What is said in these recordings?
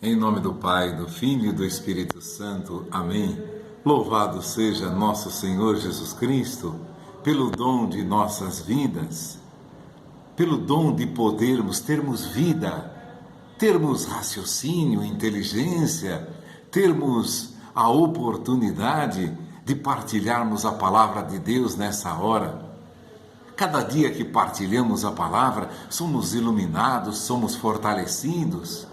Em nome do Pai, do Filho e do Espírito Santo. Amém. Louvado seja nosso Senhor Jesus Cristo, pelo dom de nossas vidas, pelo dom de podermos termos vida, termos raciocínio, inteligência, termos a oportunidade de partilharmos a palavra de Deus nessa hora. Cada dia que partilhamos a palavra, somos iluminados, somos fortalecidos.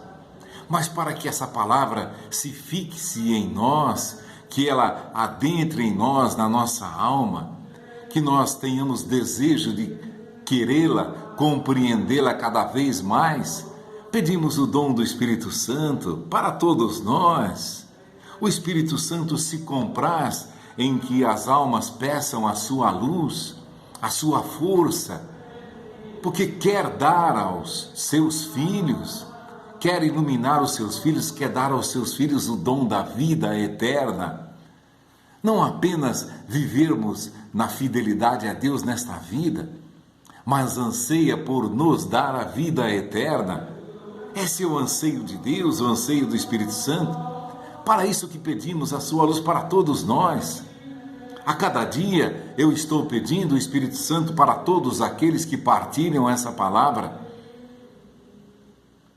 Mas para que essa palavra se fixe em nós, que ela adentre em nós, na nossa alma, que nós tenhamos desejo de querê-la, compreendê-la cada vez mais, pedimos o dom do Espírito Santo para todos nós. O Espírito Santo se compraz em que as almas peçam a sua luz, a sua força, porque quer dar aos seus filhos, quer iluminar os seus filhos, quer dar aos seus filhos o dom da vida eterna. Não apenas vivermos na fidelidade a Deus nesta vida, mas anseia por nos dar a vida eterna. Esse é o anseio de Deus, o anseio do Espírito Santo. Para isso que pedimos a sua luz para todos nós. A cada dia eu estou pedindo o Espírito Santo para todos aqueles que partilham essa palavra.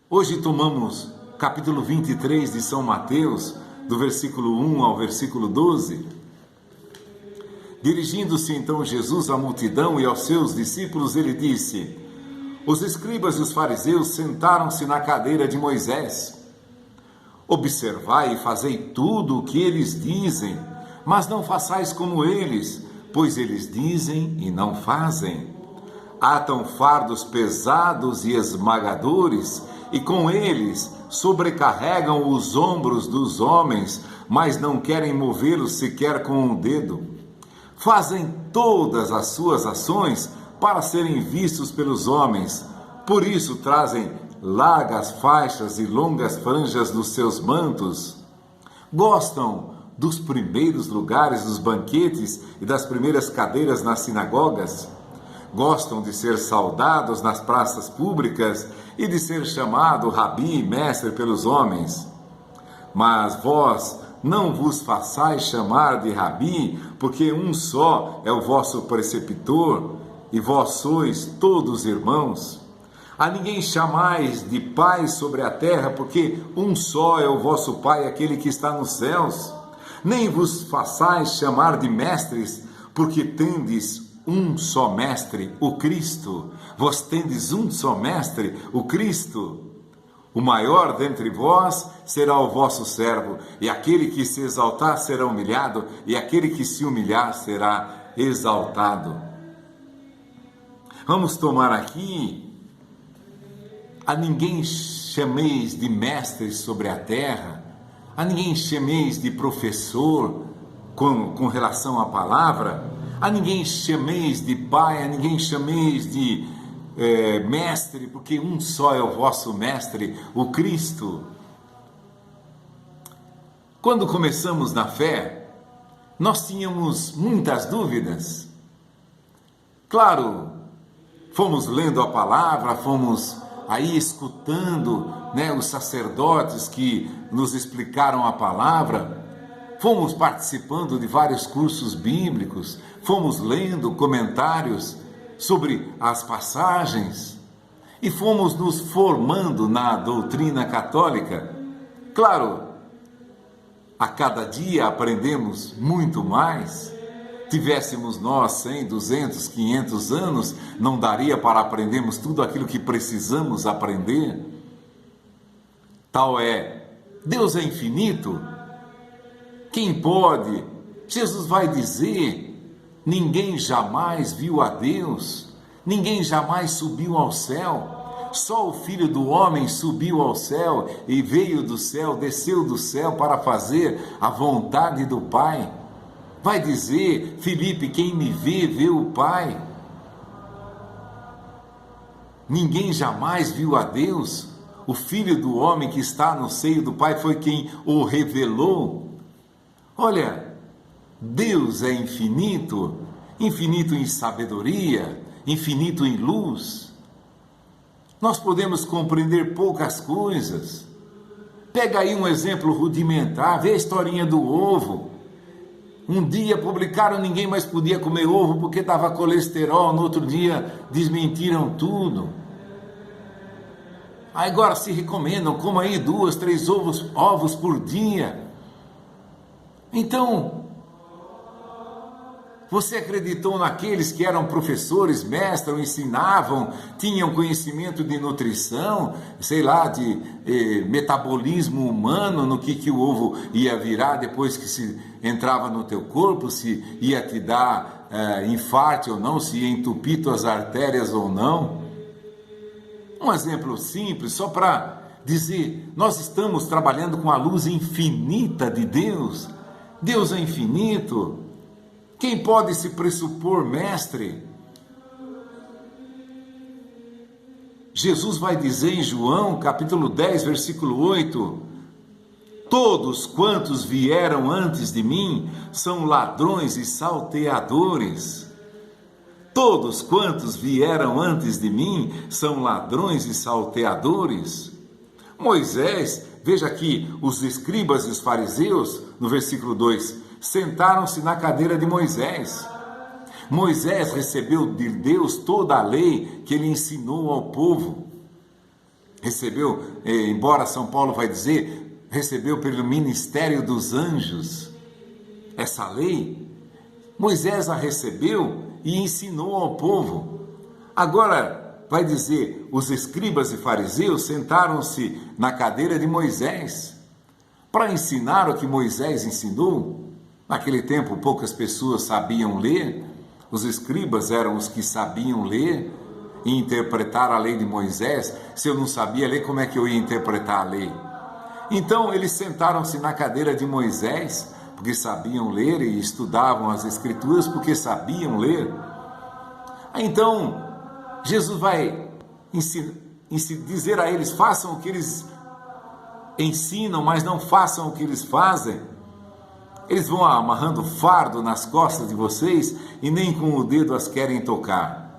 Hoje tomamos capítulo 23 de São Mateus, do versículo 1 ao versículo 12. Dirigindo-se então Jesus à multidão e aos seus discípulos, ele disse: os escribas e os fariseus sentaram-se na cadeira de Moisés. Observai e fazei tudo o que eles dizem, mas não façais como eles, pois eles dizem e não fazem. Atam fardos pesados e esmagadores, e com eles sobrecarregam os ombros dos homens, mas não querem movê-los sequer com um dedo. Fazem todas as suas ações para serem vistos pelos homens. Por isso trazem largas faixas e longas franjas nos seus mantos. Gostam dos primeiros lugares dos banquetes e das primeiras cadeiras nas sinagogas. Gostam de ser saudados nas praças públicas e de ser chamado rabi e mestre pelos homens. Mas vós não vos façais chamar de rabi, porque um só é o vosso preceptor, e vós sois todos irmãos. A ninguém chamais de pai sobre a terra, porque um só é o vosso Pai, aquele que está nos céus. Nem vos façais chamar de mestres, porque tendes um só mestre, o Cristo. Vós tendes um só mestre, o Cristo. O maior dentre vós será o vosso servo, e aquele que se exaltar será humilhado, e aquele que se humilhar será exaltado. Vamos tomar aqui: a ninguém chameis de mestre sobre a terra, a ninguém chameis de professor com relação à palavra, a ninguém chameis de pai, a ninguém chameis de mestre, porque um só é o vosso mestre, o Cristo. Quando começamos na fé, nós tínhamos muitas dúvidas. Claro, fomos lendo a palavra, fomos aí escutando, os sacerdotes que nos explicaram a palavra, fomos participando de vários cursos bíblicos, fomos lendo comentários sobre as passagens e fomos nos formando na doutrina católica. Claro, a cada dia aprendemos muito mais. Tivéssemos nós 100, 200, 500 anos, não daria para aprendermos tudo aquilo que precisamos aprender. Tal é, Deus é infinito. Quem pode? Jesus vai dizer: ninguém jamais viu a Deus, ninguém jamais subiu ao céu, só o Filho do Homem subiu ao céu e veio do céu, desceu do céu para fazer a vontade do Pai. Vai dizer: Filipe, quem me vê, vê o Pai. Ninguém jamais viu a Deus. O Filho do Homem que está no seio do Pai foi quem o revelou. Olha, Deus é infinito, infinito em sabedoria, infinito em luz. Nós podemos compreender poucas coisas, Pega aí um exemplo rudimentar, vê a historinha do ovo. Um dia publicaram, ninguém mais podia comer ovo porque dava colesterol, no outro dia desmentiram tudo. Aí agora se recomendam, coma aí 2, 3 ovos por dia. Então, você acreditou naqueles que eram professores, mestres, ensinavam, tinham conhecimento de nutrição, sei lá, de metabolismo humano, no que o ovo ia virar depois que se entrava no teu corpo, se ia te dar infarto ou não, se ia entupir tuas artérias ou não. Um exemplo simples, só para dizer, nós estamos trabalhando com a luz infinita de Deus. Deus é infinito. Quem pode se pressupor mestre? Jesus vai dizer em João, capítulo 10, versículo 8, todos quantos vieram antes de mim são ladrões e salteadores. Todos quantos vieram antes de mim são ladrões e salteadores. Moisés, veja aqui, os escribas e os fariseus, no versículo 2, sentaram-se na cadeira de Moisés. Moisés recebeu de Deus toda a lei que ele ensinou ao povo. Recebeu, embora São Paulo vai dizer, recebeu pelo ministério dos anjos essa lei. Moisés a recebeu e ensinou ao povo. Agora vai dizer, os escribas e fariseus sentaram-se na cadeira de Moisés para ensinar o que Moisés ensinou. Naquele tempo poucas pessoas sabiam ler, os escribas eram os que sabiam ler e interpretar a lei de Moisés. Se eu não sabia ler, como é que eu ia interpretar a lei? Então eles sentaram-se na cadeira de Moisés, porque sabiam ler, e estudavam as escrituras porque sabiam ler. Então Jesus vai dizer a eles, façam o que eles ensinam, mas não façam o que eles fazem. Eles vão amarrando fardo nas costas de vocês e nem com o dedo as querem tocar.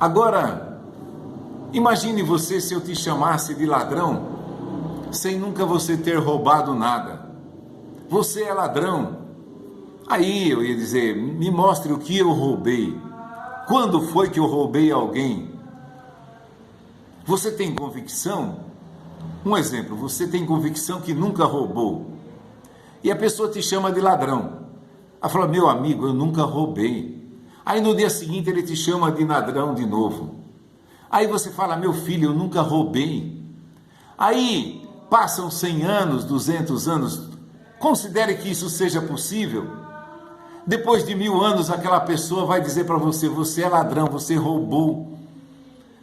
Agora, imagine você se eu te chamasse de ladrão, sem nunca você ter roubado nada. Você é ladrão. Aí eu ia dizer, me mostre o que eu roubei. Quando foi que eu roubei alguém? Você tem convicção? Um exemplo, você tem convicção que nunca roubou. E a pessoa te chama de ladrão. Ela fala, meu amigo, eu nunca roubei. Aí no dia seguinte ele te chama de ladrão de novo. Aí você fala, meu filho, eu nunca roubei. Aí passam 100 anos, 200 anos. Considere que isso seja possível. Depois de 1000 anos, aquela pessoa vai dizer para você, você é ladrão, você roubou.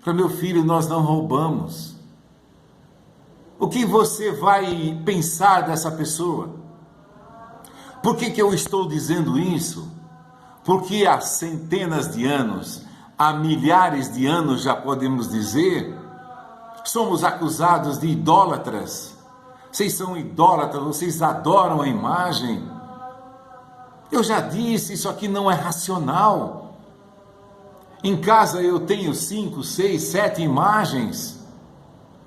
Para meu filho, nós não roubamos. O que você vai pensar dessa pessoa? Por que eu estou dizendo isso? Porque há centenas de anos, há milhares de anos, já podemos dizer, somos acusados de idólatras. Vocês são idólatras, vocês adoram a imagem. Eu já disse, isso aqui não é racional. Em casa eu tenho 5, 6, 7 imagens.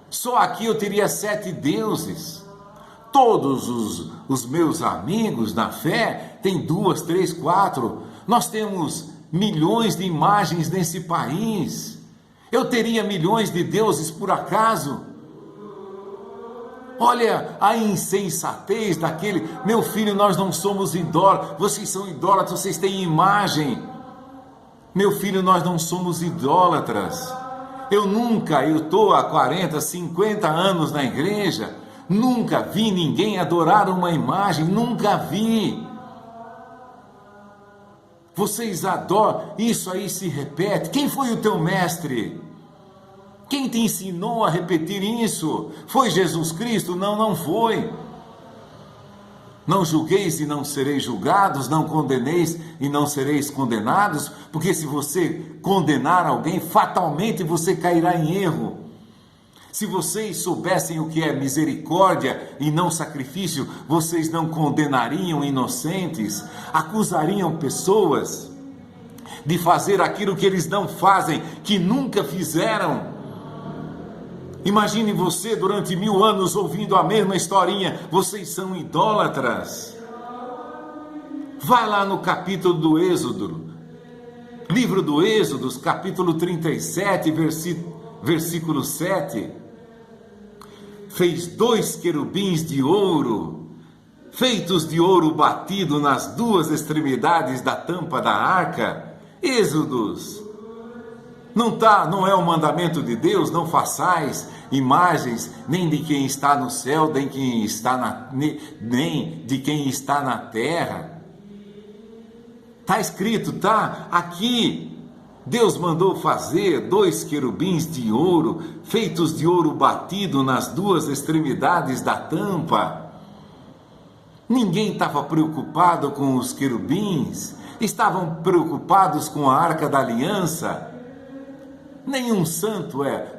Só aqui eu teria 7 deuses. Todos os meus amigos na fé têm 2, 3, 4. Nós temos milhões de imagens nesse país. Eu teria milhões de deuses por acaso? Olha a insensatez daquele, meu filho, nós não somos idólatras, vocês são idólatras, vocês têm imagem. Meu filho, nós não somos idólatras. Eu estou há 40, 50 anos na igreja, nunca vi ninguém adorar uma imagem, nunca vi. Vocês adoram, isso aí se repete. Quem foi o teu mestre? Quem te ensinou a repetir isso? Foi Jesus Cristo? Não, não foi. Não julgueis e não sereis julgados, não condeneis e não sereis condenados, porque se você condenar alguém, fatalmente você cairá em erro. Se vocês soubessem o que é misericórdia e não sacrifício, vocês não condenariam inocentes, acusariam pessoas de fazer aquilo que eles não fazem, que nunca fizeram. Imagine você durante 1000 anos ouvindo a mesma historinha. Vocês são idólatras. Vai lá no capítulo do Êxodo, livro do Êxodo, capítulo 37, versículo 7. Fez 2 querubins de ouro, feitos de ouro batido nas 2 extremidades da tampa da arca. Êxodos. Não é um mandamento de Deus, não façais imagens nem de quem está no céu, nem de quem está na terra. Está escrito, tá? Aqui, Deus mandou fazer 2 querubins de ouro, feitos de ouro batido nas 2 extremidades da tampa. Ninguém estava preocupado com os querubins, estavam preocupados com a arca da aliança. Nenhum santo é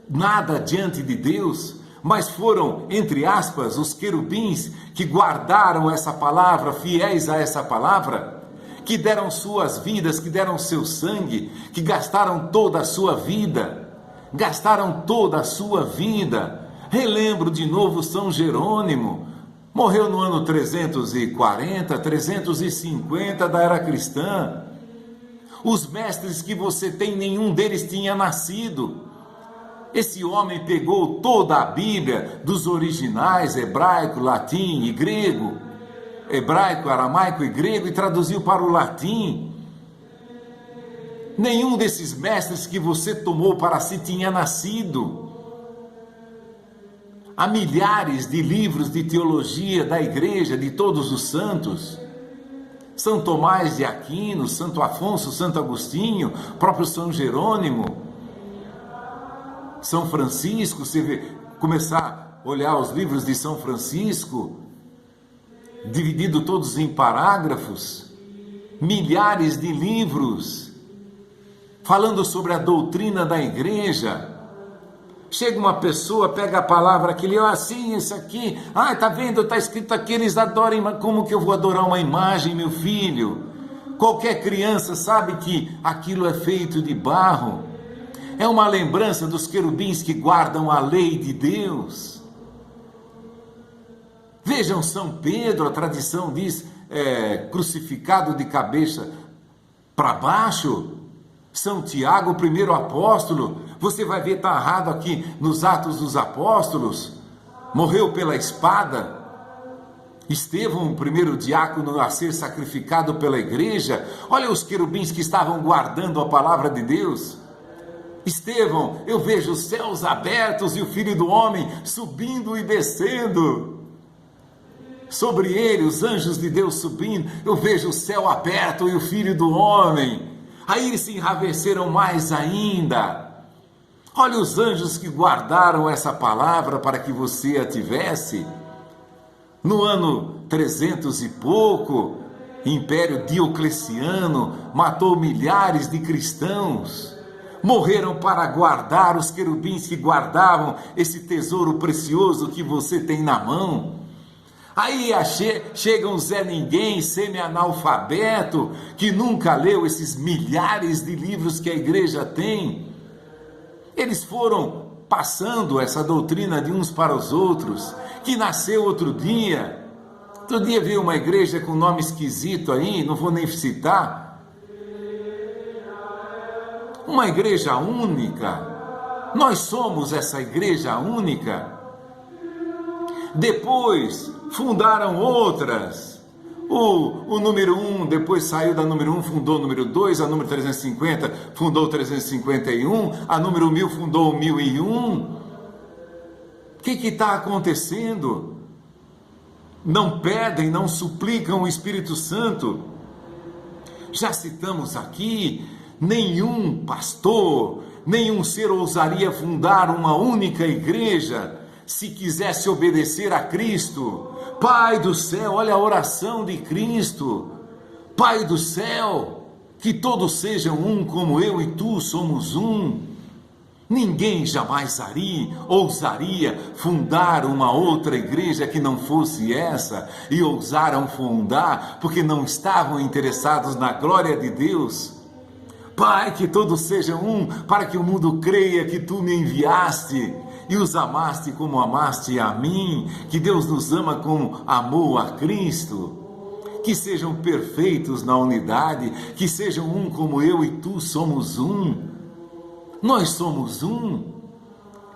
nada diante de Deus, mas foram, entre aspas, os querubins que guardaram essa palavra, fiéis a essa palavra, que deram suas vidas, que deram seu sangue, que gastaram toda a sua vida, Relembro de novo São Jerônimo, morreu no ano 340, 350 da era cristã. Os mestres que você tem, nenhum deles tinha nascido. Esse homem pegou toda a Bíblia, dos originais, hebraico, latim e grego, hebraico, aramaico e grego, e traduziu para o latim. Nenhum desses mestres que você tomou para si tinha nascido. Há milhares de livros de teologia da igreja, de todos os santos. São Tomás de Aquino, Santo Afonso, Santo Agostinho, próprio São Jerônimo, São Francisco. Você começar a olhar os livros de São Francisco, dividido todos em parágrafos, milhares de livros, falando sobre a doutrina da igreja. Chega uma pessoa, pega a palavra que leu assim, isso aqui, tá vendo, está escrito aqui, eles adoram, como que eu vou adorar uma imagem, meu filho? Qualquer criança sabe que aquilo é feito de barro, é uma lembrança dos querubins que guardam a lei de Deus. Vejam São Pedro, a tradição diz, crucificado de cabeça para baixo. São Tiago, o primeiro apóstolo, você vai ver, está narrado aqui nos Atos dos Apóstolos, morreu pela espada. Estevão, o primeiro diácono a ser sacrificado pela igreja. Olha os querubins que estavam guardando a palavra de Deus. Estevão, eu vejo os céus abertos e o Filho do Homem subindo e descendo. Sobre ele, os anjos de Deus subindo, eu vejo o céu aberto e o Filho do Homem. Aí eles se enraveceram mais ainda. Olha os anjos que guardaram essa palavra para que você a tivesse. No ano 300 e pouco, Império Diocleciano matou milhares de cristãos. Morreram para guardar, os querubins que guardavam esse tesouro precioso que você tem na mão. Aí chega um Zé Ninguém, semi-analfabeto, que nunca leu esses milhares de livros que a igreja tem. Eles foram passando essa doutrina de uns para os outros, que nasceu outro dia. Outro dia veio uma igreja com nome esquisito aí, não vou nem citar. Uma igreja única. Nós somos essa igreja única. Depois fundaram outras. O número 1 depois saiu da número 1, fundou o número 2, a número 350 fundou o 351, a número 1000 fundou o 1001. O que está acontecendo? Não pedem, não suplicam o Espírito Santo. Já citamos aqui, nenhum pastor, nenhum ser ousaria fundar uma única igreja se quisesse obedecer a Cristo. Pai do céu, olha a oração de Cristo. Pai do céu, que todos sejam um como eu e tu somos um. Ninguém jamais ousaria fundar uma outra igreja que não fosse essa, e ousaram fundar porque não estavam interessados na glória de Deus. Pai, que todos sejam um, para que o mundo creia que tu me enviaste e os amaste como amaste a mim, que Deus nos ama como amou a Cristo. Que sejam perfeitos na unidade, que sejam um como eu e tu somos um. Nós somos um.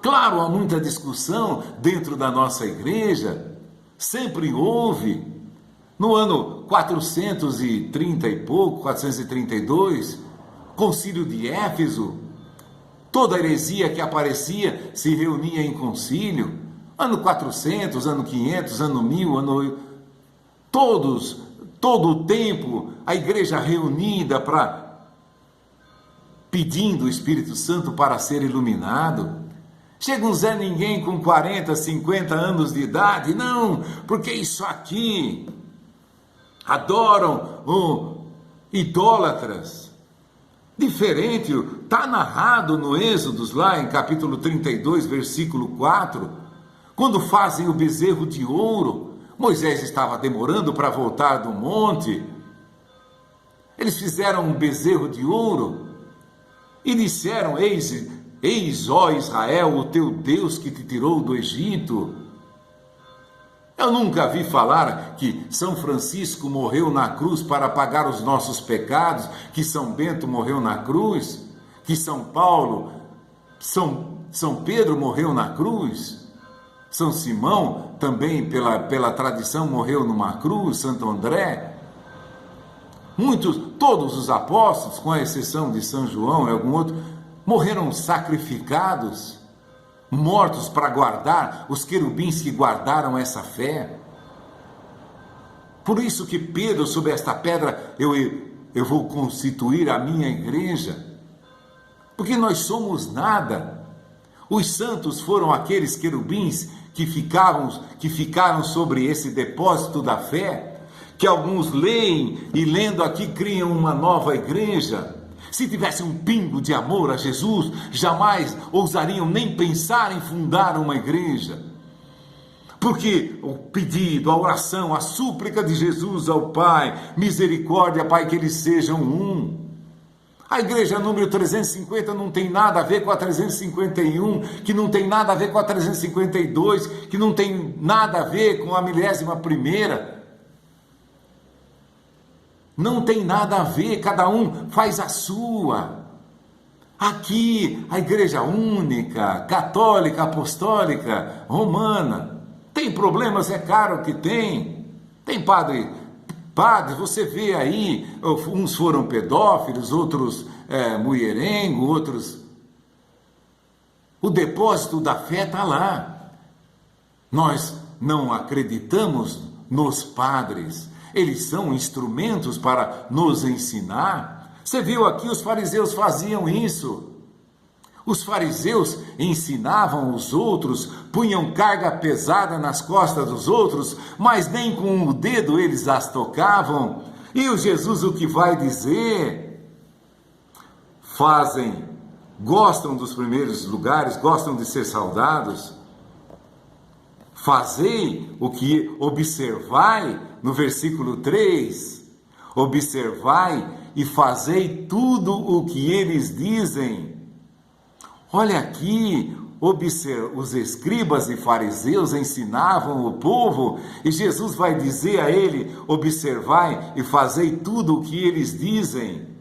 Claro, há muita discussão dentro da nossa igreja, sempre houve. No ano 430 e pouco, 432, concílio de Éfeso, toda heresia que aparecia se reunia em concílio. Ano 400, ano 500, ano 1000, todo o tempo, a igreja reunida pedindo o Espírito Santo para ser iluminado. Chega um Zé Ninguém com 40, 50 anos de idade, não, porque isso aqui adoram idólatras. Diferente, está narrado no Êxodos, lá em capítulo 32, versículo 4, quando fazem o bezerro de ouro. Moisés estava demorando para voltar do monte. Eles fizeram um bezerro de ouro e disseram: Eis, ó Israel, o teu Deus que te tirou do Egito. Eu nunca vi falar que São Francisco morreu na cruz para pagar os nossos pecados, que São Bento morreu na cruz, que São Paulo, São Pedro morreu na cruz, São Simão também pela tradição morreu numa cruz, Santo André. Todos os apóstolos, com a exceção de São João e algum outro, morreram sacrificados, mortos para guardar, os querubins que guardaram essa fé. Por isso que Pedro, sobre esta pedra, eu vou constituir a minha igreja, porque nós somos nada. Os santos foram aqueles querubins que ficaram sobre esse depósito da fé, que alguns leem e lendo aqui criam uma nova igreja. Se tivessem um pingo de amor a Jesus, jamais ousariam nem pensar em fundar uma igreja. Porque o pedido, a oração, a súplica de Jesus ao Pai, misericórdia, Pai, que eles sejam um. A igreja número 350 não tem nada a ver com a 351, que não tem nada a ver com a 352, que não tem nada a ver com a 11ª. Não tem nada a ver, cada um faz a sua. Aqui, a igreja única, católica, apostólica, romana. Tem problemas? É claro que tem. Tem padre, você vê aí, uns foram pedófilos, outros mulherengo, outros... O depósito da fé está lá. Nós não acreditamos nos padres. Eles são instrumentos para nos ensinar. Você viu aqui, os fariseus faziam isso. Os fariseus ensinavam os outros, punham carga pesada nas costas dos outros, mas nem com o dedo eles as tocavam. E o Jesus o que vai dizer? Gostam dos primeiros lugares, gostam de ser saudados. Fazei o que observai, no versículo 3, observai e fazei tudo o que eles dizem. Olha aqui, os escribas e fariseus ensinavam o povo, e Jesus vai dizer a ele: observai e fazei tudo o que eles dizem.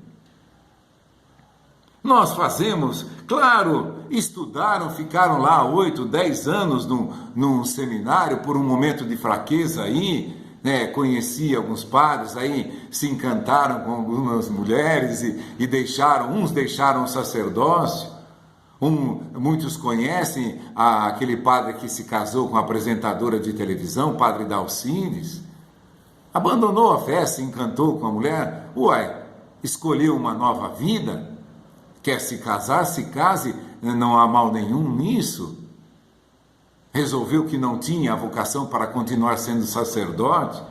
Nós fazemos, claro, estudaram, ficaram lá 8, 10 anos num seminário por um momento de fraqueza aí, né? Conheci alguns padres aí, se encantaram com algumas mulheres e uns deixaram o sacerdócio. Muitos conhecem aquele padre que se casou com a apresentadora de televisão, padre Dalcides. Abandonou a fé, se encantou com a mulher, escolheu uma nova vida. Quer se casar, se case, não há mal nenhum nisso. Resolveu que não tinha a vocação para continuar sendo sacerdote.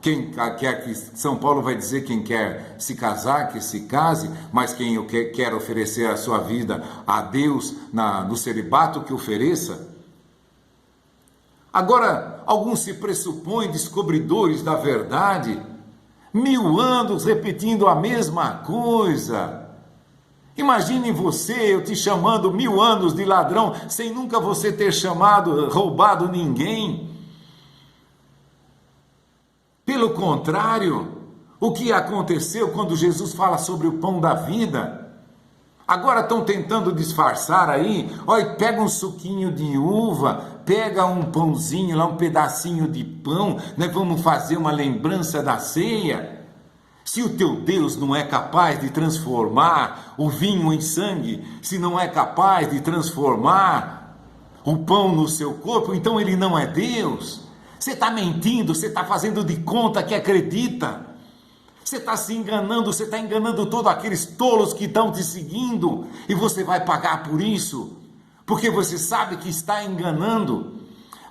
Quem quer que São Paulo vai dizer, quem quer se casar, que se case, mas quem quer oferecer a sua vida a Deus no celibato, que ofereça. Agora, alguns se pressupõem descobridores da verdade, 1000 anos repetindo a mesma coisa. Imagine você, eu te chamando 1000 anos de ladrão, sem nunca você ter roubado ninguém. Pelo contrário, o que aconteceu quando Jesus fala sobre o pão da vida? Agora estão tentando disfarçar aí, olha, pega um suquinho de uva, pega um pãozinho lá, um pedacinho de pão, nós vamos fazer uma lembrança da ceia. Se o teu Deus não é capaz de transformar o vinho em sangue, se não é capaz de transformar o pão no seu corpo, então ele não é Deus. Você está mentindo, você está fazendo de conta que acredita. Você está se enganando, você está enganando todos aqueles tolos que estão te seguindo, e você vai pagar por isso, porque você sabe que está enganando.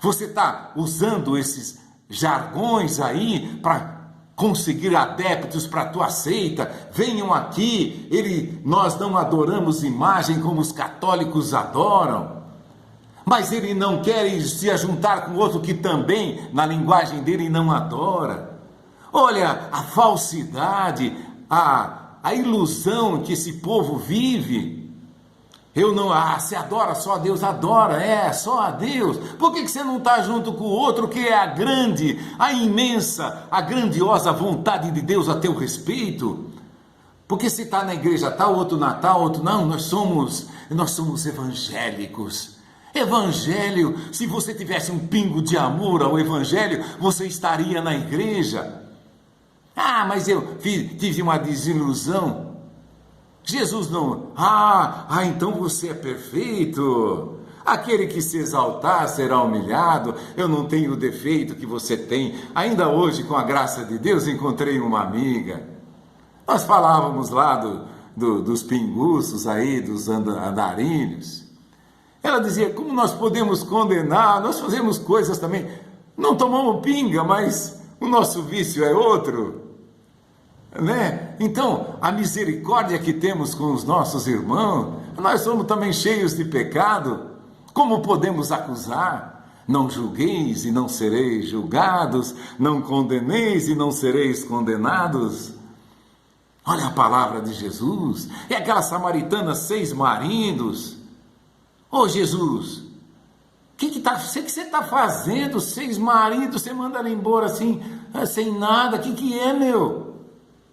Você está usando esses jargões aí para conseguir adeptos para a tua seita. Venham aqui, nós não adoramos imagem como os católicos adoram. Mas ele não quer se ajuntar com outro que também, na linguagem dele, não adora. Olha a falsidade, a ilusão que esse povo vive. Você adora só a Deus? Adora, só a Deus. Por que você não está junto com o outro que é a grande, a imensa, a grandiosa vontade de Deus a teu respeito? Porque se está na igreja tal, outro Natal, outro não, nós somos evangélicos. Evangelho, se você tivesse um pingo de amor ao evangelho, você estaria na igreja. Mas eu tive uma desilusão. Jesus não... então você é perfeito. Aquele que se exaltar será humilhado. Eu não tenho o defeito que você tem. Ainda hoje, com a graça de Deus, encontrei uma amiga. Nós falávamos lá dos pinguços aí, dos andarilhos. Ela dizia, como nós podemos condenar? Nós fazemos coisas também. Não tomamos pinga, mas o nosso vício é outro. Né? Então, a misericórdia que temos com os nossos irmãos, nós somos também cheios de pecado. Como podemos acusar? Não julgueis e não sereis julgados, não condeneis e não sereis condenados. Olha a palavra de Jesus. É aquela samaritana, 6 maridos. Jesus, o que você está fazendo? 6 maridos, você manda ela embora assim, sem nada. O que é, meu?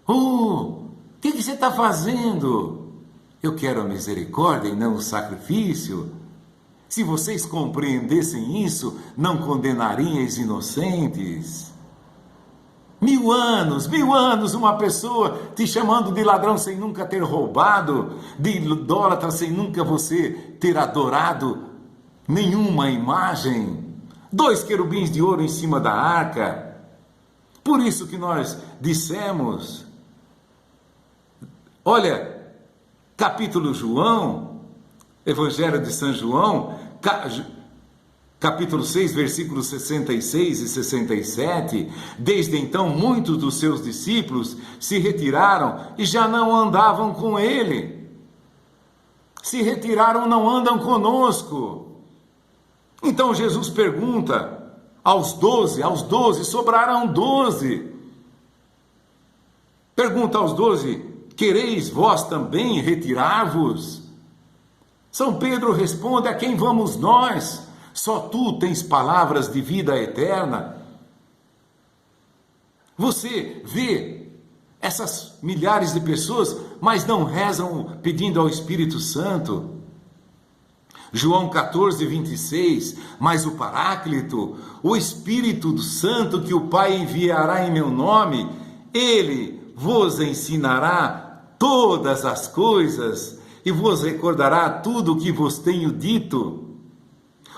O que você está fazendo? Eu quero a misericórdia e não o sacrifício. Se vocês compreendessem isso, não condenariam os inocentes. 1000 anos, uma pessoa te chamando de ladrão sem nunca ter roubado, de idólatra sem nunca você ter adorado nenhuma imagem. 2 querubins de ouro em cima da arca. Por isso que nós dissemos, olha, capítulo João, Evangelho de São João, capítulo 6, versículos 66 e 67, desde então muitos dos seus discípulos se retiraram e já não andavam com ele. Se retiraram, não andam conosco. Então Jesus pergunta aos 12, sobraram 12. Pergunta aos 12, quereis vós também retirar-vos? São Pedro responde, a quem vamos nós? Só tu tens palavras de vida eterna. Você vê essas milhares de pessoas, mas não rezam pedindo ao Espírito Santo. João 14, 26, mas o Paráclito, o Espírito Santo que o Pai enviará em meu nome, ele vos ensinará todas as coisas e vos recordará tudo o que vos tenho dito.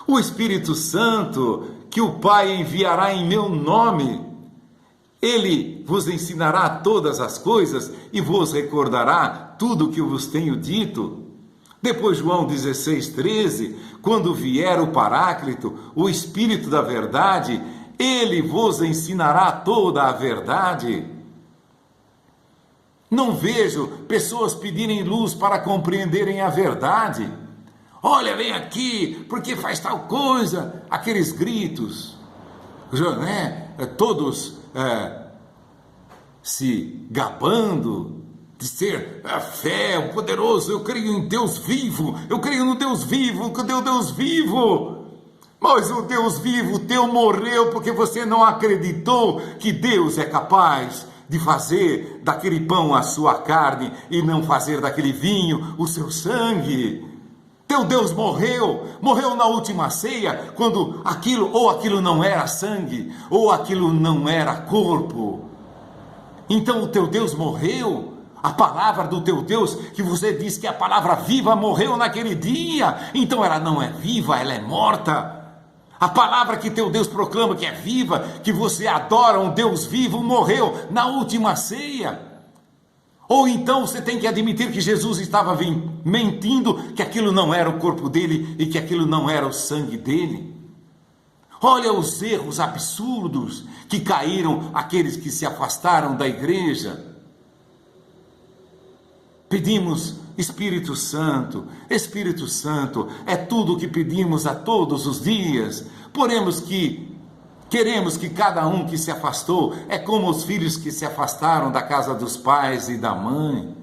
O Espírito Santo, que o Pai enviará em meu nome, ele vos ensinará todas as coisas e vos recordará tudo o que eu vos tenho dito. Depois João 16, 13, quando vier o Paráclito, o Espírito da verdade, ele vos ensinará toda a verdade. Não vejo pessoas pedirem luz para compreenderem a verdade. Olha, vem aqui, porque faz tal coisa. Aqueles gritos, né? Todos se gabando, de ser a fé, o poderoso, eu creio em Deus vivo, eu creio no Deus vivo, que deu Deus vivo. Mas o Deus vivo teu morreu porque você não acreditou que Deus é capaz de fazer daquele pão a sua carne e não fazer daquele vinho o seu sangue. Teu Deus morreu na última ceia, quando aquilo não era sangue, ou aquilo não era corpo. Então o teu Deus morreu. A palavra do teu Deus, que você diz que a palavra viva morreu naquele dia, então ela não é viva, ela é morta. A palavra que teu Deus proclama que é viva, que você adora um Deus vivo, morreu na última ceia. Ou então você tem que admitir que Jesus estava mentindo, que aquilo não era o corpo dele e que aquilo não era o sangue dele. Olha os erros absurdos que caíram aqueles que se afastaram da igreja. Pedimos Espírito Santo, é tudo o que pedimos a todos os dias. Queremos que cada um que se afastou, é como os filhos que se afastaram da casa dos pais e da mãe.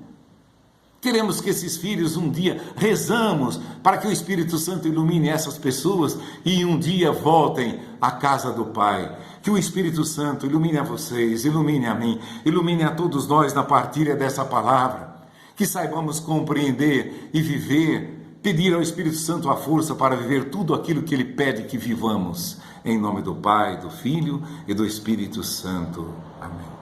Queremos que esses filhos um dia, rezamos para que o Espírito Santo ilumine essas pessoas e um dia voltem à casa do Pai. Que o Espírito Santo ilumine a vocês, ilumine a mim, ilumine a todos nós na partilha dessa palavra. Que saibamos compreender e viver, pedir ao Espírito Santo a força para viver tudo aquilo que Ele pede que vivamos. Em nome do Pai, do Filho e do Espírito Santo. Amém.